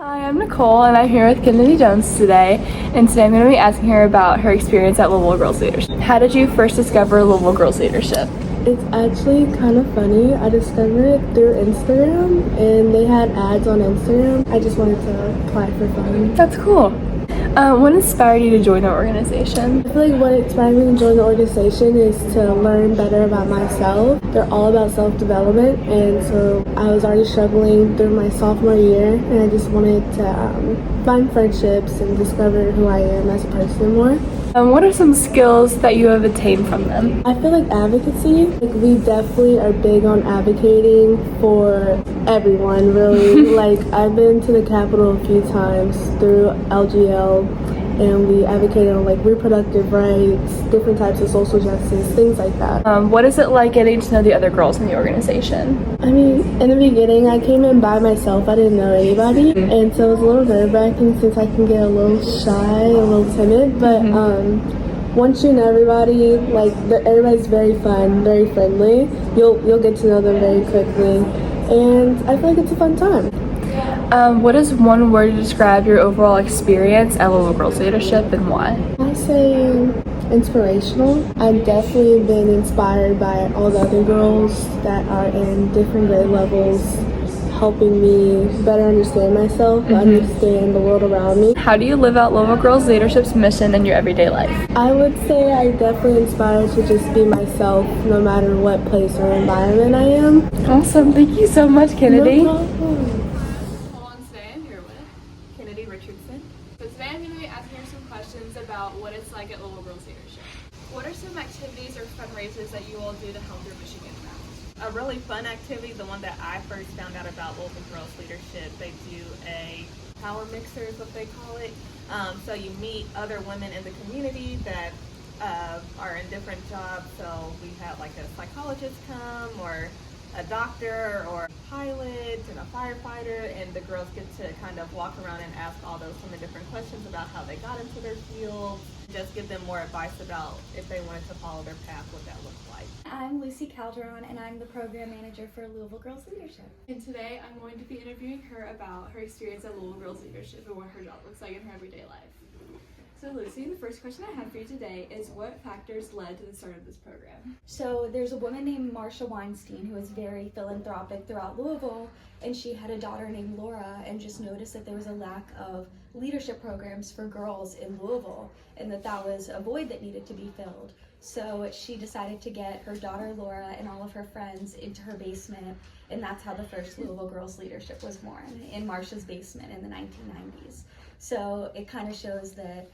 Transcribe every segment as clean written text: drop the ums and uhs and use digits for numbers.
Hi, I'm Nicole, and I'm here with Kennedy Jones today. And today I'm going to be asking her about her experience at Louisville Girls Leadership. How did you first discover Louisville Girls Leadership? It's actually kind of funny. I discovered it through Instagram, and they had ads on Instagram. I just wanted to apply for fun. That's cool. What inspired you to join the organization? I feel like what inspired me to join the organization is to learn better about myself. They're all about self-development, and so I was already struggling through my sophomore year, and I just wanted to find friendships and discover who I am as a person more. What are some skills that you have attained from them? I feel like advocacy, we definitely are big on advocating for everyone, really. I've been to the Capitol a few times through LGL, and we advocated on reproductive rights, different types of social justice, things like that. What is it like getting to know the other girls in the organization? I mean, in the beginning, I came in by myself. I didn't know anybody, and so it was a little nerve-wracking since I can get a little shy, a little timid. But once you know everybody, everybody's very fun, very friendly. You'll get to know them very quickly, and I feel like it's a fun time. What is one word to describe your overall experience at Louisville Girls Leadership and why? I say inspirational. I've definitely been inspired by all the other girls that are in different grade levels, helping me better understand myself, understand the world around me. How do you live out Louisville Girls Leadership's mission in your everyday life? I would say I definitely inspire to just be myself no matter what place or environment I am. Awesome. Thank you so much, Kennedy. No problem. Today I'm here with Kennedy Richardson. So today I'm going to be asking her some questions about what it's like at Louisville Girls Leadership. What are some activities or fundraisers that you all do to help your mission get around? A really fun activity, the one that I first found out about Louisville Girls Leadership, they do a power mixer is what they call it. So you meet other women in the community that are in different jobs. So we have like a psychologist come, or a doctor, or a pilot, and a firefighter, and the girls get to kind of walk around and ask all those women different questions about how they got into their field, just give them more advice about if they wanted to follow their path, what that looked like. I'm Lucy Calderon, and I'm the program manager for Louisville Girls Leadership. And today I'm going to be interviewing her about her experience at Louisville Girls Leadership and what her job looks like in her everyday life. So Lucy, the first question I have for you today is what factors led to the start of this program? So there's a woman named Marsha Weinstein who is very philanthropic throughout Louisville, and she had a daughter named Laura and just noticed that there was a lack of leadership programs for girls in Louisville and that was a void that needed to be filled. So she decided to get her daughter Laura and all of her friends into her basement, and that's how the first Louisville Girls Leadership was born, in Marsha's basement in the 1990s. So it kind of shows that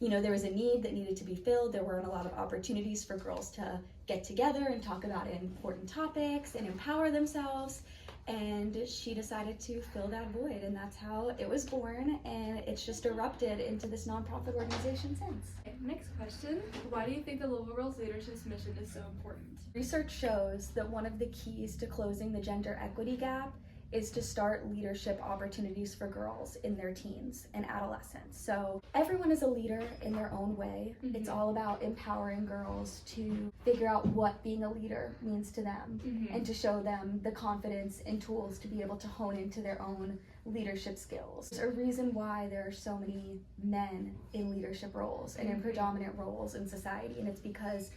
there was a need that needed to be filled. There weren't a lot of opportunities for girls to get together and talk about important topics and empower themselves. And she decided to fill that void, and that's how it was born, and it's just erupted into this nonprofit organization since. Next question, why do you think the Louisville Girls Leadership's mission is so important? Research shows that one of the keys to closing the gender equity gap is to start leadership opportunities for girls in their teens and adolescence. So everyone is a leader in their own way. It's all about empowering girls to figure out what being a leader means to them and to show them the confidence and tools to be able to hone into their own leadership skills. There's a reason why there are so many men in leadership roles and in predominant roles in society, and it's because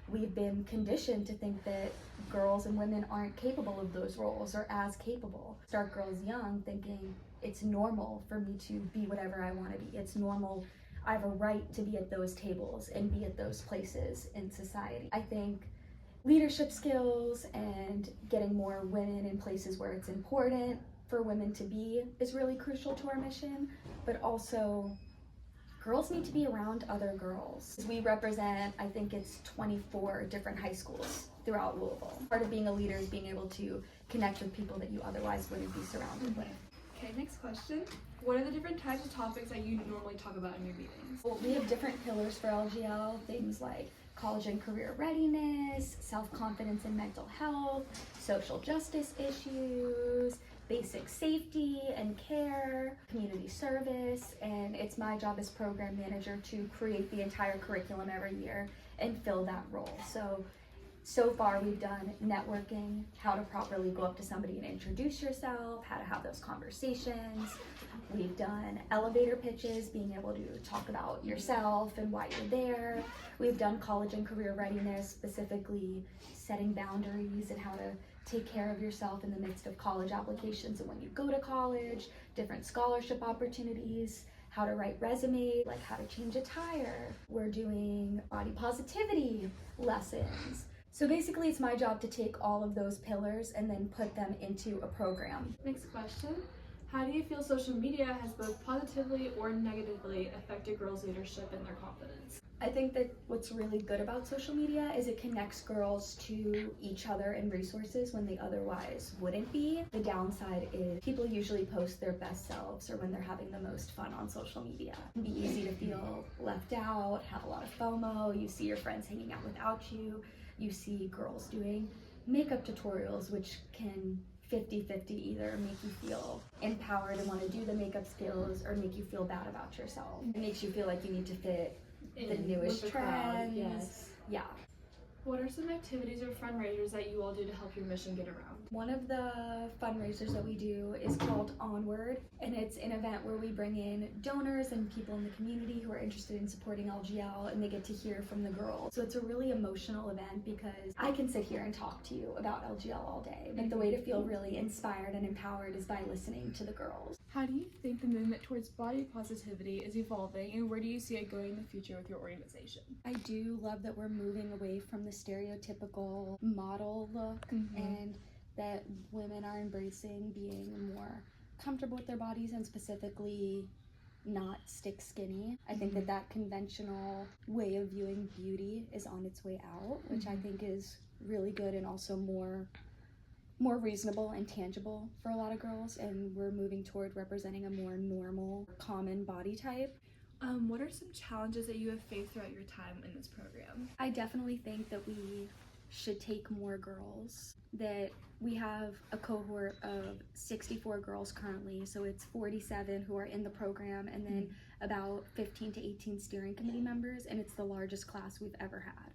we've been conditioned to think that girls and women aren't capable of those roles or as capable. Start girls young thinking it's normal for me to be whatever I want to be. It's normal. I have a right to be at those tables and be at those places in society. I think leadership skills and getting more women in places where it's important for women to be is really crucial to our mission, but also girls need to be around other girls. We represent, I think it's 24 different high schools throughout Louisville. Part of being a leader is being able to connect with people that you otherwise wouldn't be surrounded with. Okay, next question. What are the different types of topics that you normally talk about in your meetings? Well, we have different pillars for LGL, things like college and career readiness, self-confidence and mental health, social justice issues, basic safety and care, community service, and it's my job as program manager to create the entire curriculum every year and fill that role. So So far, we've done networking, how to properly go up to somebody and introduce yourself, how to have those conversations. We've done elevator pitches, being able to talk about yourself and why you're there. We've done college and career readiness, specifically setting boundaries and how to take care of yourself in the midst of college applications and when you go to college, different scholarship opportunities, how to write resumes, like how to change a tire. We're doing body positivity lessons. So basically it's my job to take all of those pillars and then put them into a program. Next question. How do you feel social media has both positively or negatively affected girls' leadership and their confidence? I think that what's really good about social media is it connects girls to each other and resources when they otherwise wouldn't be. The downside is people usually post their best selves or when they're having the most fun on social media. It can be easy to feel left out, have a lot of FOMO, you see your friends hanging out without you, you see girls doing makeup tutorials which can 50-50 either make you feel empowered and want to do the makeup skills or make you feel bad about yourself. It makes you feel like you need to fit the newest trends. Yes. Yeah. What are some activities or fundraisers that you all do to help your mission get around? One of the fundraisers that we do is called Onward, and it's an event where we bring in donors and people in the community who are interested in supporting LGL, and they get to hear from the girls. So it's a really emotional event because I can sit here and talk to you about LGL all day, but the way to feel really inspired and empowered is by listening to the girls. How do you think the movement towards body positivity is evolving, and where do you see it going in the future with your organization? I do love that we're moving away from the stereotypical model look and that women are embracing being more comfortable with their bodies and specifically not stick skinny. I think that conventional way of viewing beauty is on its way out, which I think is really good and also more reasonable and tangible for a lot of girls, and we're moving toward representing a more normal, common body type. What are some challenges that you have faced throughout your time in this program? I definitely think that we should take more girls, that we have a cohort of 64 girls currently, so it's 47 who are in the program and then about 15 to 18 steering committee members, and it's the largest class we've ever had.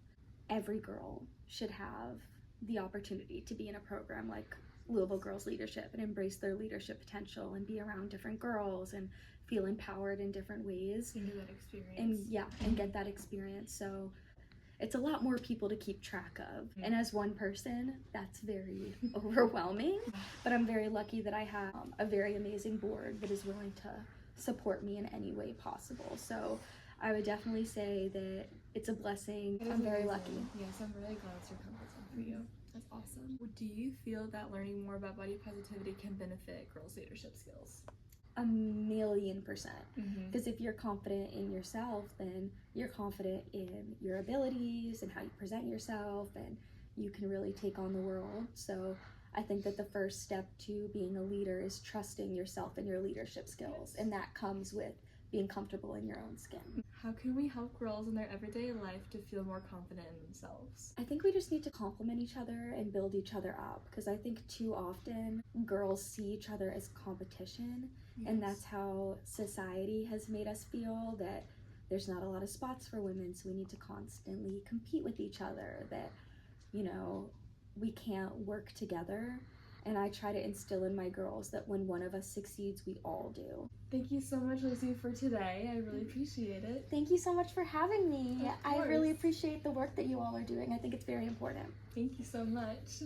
Every girl should have the opportunity to be in a program like Louisville Girls Leadership and embrace their leadership potential and be around different girls and feel empowered in different ways. And get that experience. And get that experience. So it's a lot more people to keep track of. And as one person, that's very overwhelming. But I'm very lucky that I have a very amazing board that is willing to support me in any way possible. So I would definitely say that it's a blessing. I'm very lucky. Yes, I'm really glad it's your comfort zone for you. That's awesome. Do you feel that learning more about body positivity can benefit girls' leadership skills? 1,000,000%. Because if you're confident in yourself, then you're confident in your abilities and how you present yourself, and you can really take on the world. So I think that the first step to being a leader is trusting yourself and your leadership skills, and that comes with being comfortable in your own skin. How can we help girls in their everyday life to feel more confident in themselves? I think we just need to compliment each other and build each other up, because I think too often girls see each other as competition, and that's how society has made us feel, that there's not a lot of spots for women, so we need to constantly compete with each other, that, you know, we can't work together. And I try to instill in my girls that when one of us succeeds, we all do. Thank you so much, Lucy, for today. I really appreciate it. Thank you so much for having me. I really appreciate the work that you all are doing. I think it's very important. Thank you so much.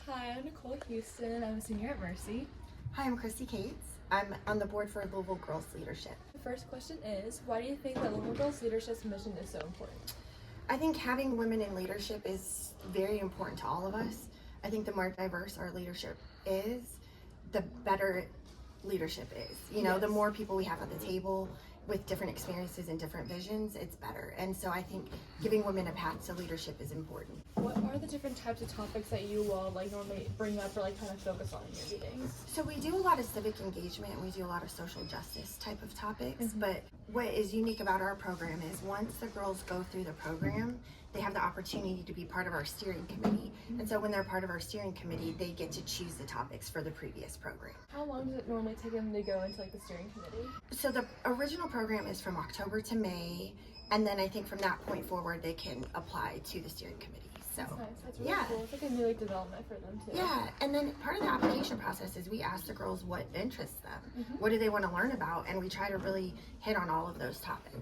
Hi, I'm Nicole Houston. I'm a senior at Mercy. Hi, I'm Christy Cates. I'm on the board for Louisville Girls Leadership. The first question is, why do you think that Louisville Girls Leadership's mission is so important? I think having women in leadership is very important to all of us. I think the more diverse our leadership is, the better leadership is. You know, the more people we have at the table with different experiences and different visions, it's better. And so I think giving women a path to leadership is important. What are the different types of topics that you all normally bring up or kind of focus on in your meetings? So we do a lot of civic engagement, and we do a lot of social justice type of topics, but what is unique about our program is once the girls go through the program, they have the opportunity to be part of our steering committee. And so when they're part of our steering committee, they get to choose the topics for the previous program. How long does it normally take them to go into the steering committee? So the original program is from October to May, and then I think from that point forward, they can apply to the steering committees. So That's nice. That's really yeah. cool. It's like a new development for them too. Yeah, and then part of the application process is we ask the girls what interests them. Mm-hmm. What do they want to learn about? And we try to really hit on all of those topics.